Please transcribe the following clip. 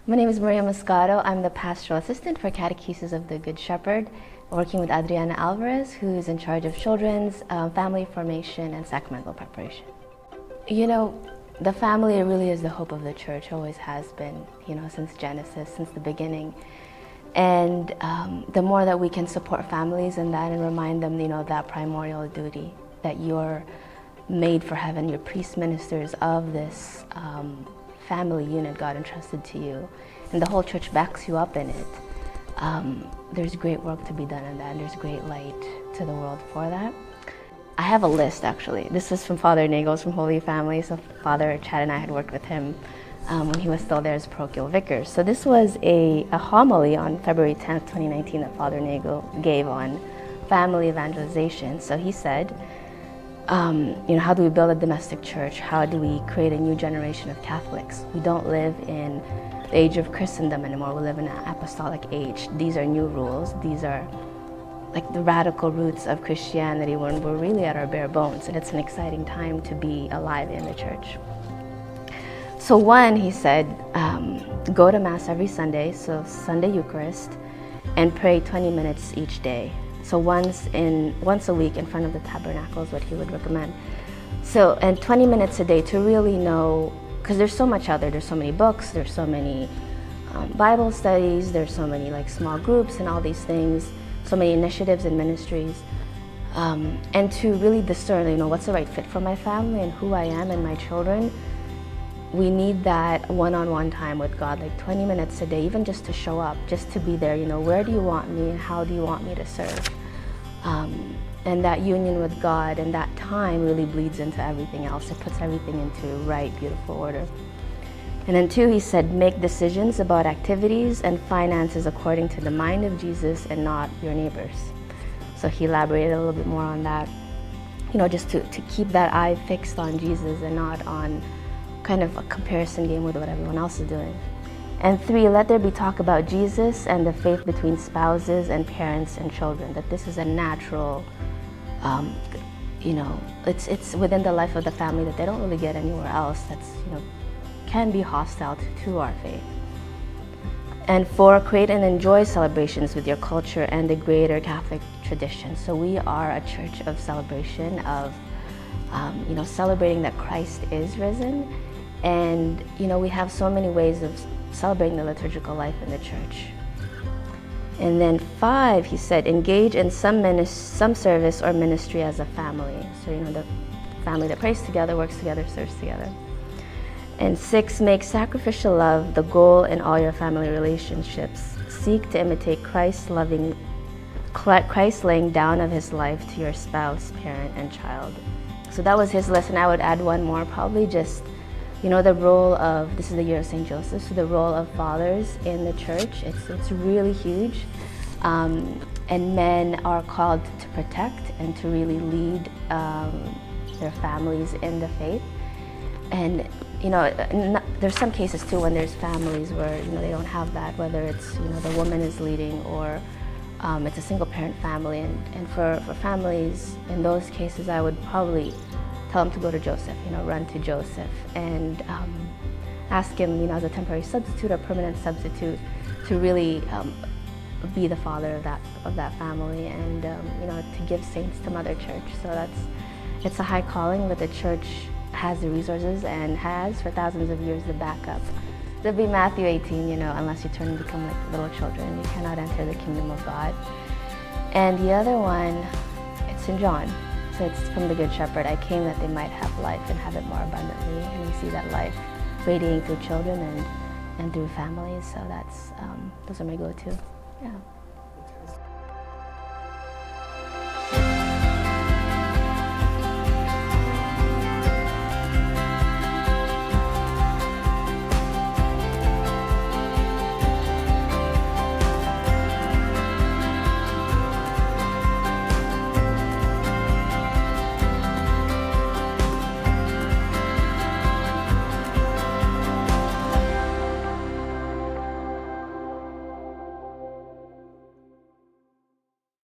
My name is Maria Muscado. I'm the pastoral assistant for Catechesis of the Good Shepherd, working with Adriana Alvarez, who is in charge of children's family formation and sacramental preparation. You know, the family really is the hope of the church, always has been, since Genesis, since the beginning. And the more that we can support families in that and remind them, that primordial duty, that you're made for heaven, you're priests, ministers of this family unit God entrusted to you, and the whole church backs you up in it. There's great work to be done in that, and there's great light to the world for that. I have a list, actually. This is from Father Nagels from Holy Family. So Father Chad and I had worked with him when he was still there as parochial vicar. So this was a homily on February 10th, 2019 that Father Nagel gave on family evangelization. So he said, how do we build a domestic church? How do we create a new generation of Catholics? We don't live in the age of Christendom anymore. We live in an apostolic age. These are new rules. These are like the radical roots of Christianity when we're really at our bare bones. And it's an exciting time to be alive in the church. So one, he said, go to Mass every Sunday, so Sunday Eucharist, and pray 20 minutes each day. So once a week in front of the tabernacle is what he would recommend. So, and 20 minutes a day to really know, because there's so much out there. There's so many books, there's so many Bible studies, there's so many small groups and all these things, so many initiatives and ministries. And to really discern, what's the right fit for my family and who I am and my children. We need that one-on-one time with God, like 20 minutes a day, even just to show up, just to be there. Where do you want me and how do you want me to serve? And that union with God and that time really bleeds into everything else. It puts everything into right, beautiful order. And then two, he said, make decisions about activities and finances according to the mind of Jesus and not your neighbors. So he elaborated a little bit more on that, just to keep that eye fixed on Jesus and not on kind of a comparison game with what everyone else is doing. And three, let there be talk about Jesus and the faith between spouses and parents and children, that this is a natural, it's within the life of the family that they don't really get anywhere else that's, can be hostile to our faith. And four, create and enjoy celebrations with your culture and the greater Catholic tradition. So we are a church of celebration, of celebrating that Christ is risen. And, we have so many ways of celebrating the liturgical life in the church. And then five, he said, engage in some service or ministry as a family. So, the family that prays together, works together, serves together. And six, make sacrificial love the goal in all your family relationships. Seek to imitate Christ laying down of his life to your spouse, parent, and child. So that was his list, and I would add one more, probably just the role of, this is the year of St. Joseph, so the role of fathers in the church, it's really huge. And men are called to protect and to really lead their families in the faith. And, there's some cases too when there's families where, they don't have that, whether it's, the woman is leading or it's a single parent family. And for families in those cases, I would probably tell them to go to Joseph, run to Joseph and ask him, as a temporary substitute or permanent substitute to really be the father of that family and, to give saints to Mother Church. So it's a high calling, but the church has the resources and has for thousands of years the backup. There'll be Matthew 18, unless you turn and become like little children, you cannot enter the kingdom of God. And the other one, it's in John. So it's from the Good Shepherd. I came that they might have life and have it more abundantly. And we see that life radiating through children and through families. So those are my go-to. Yeah.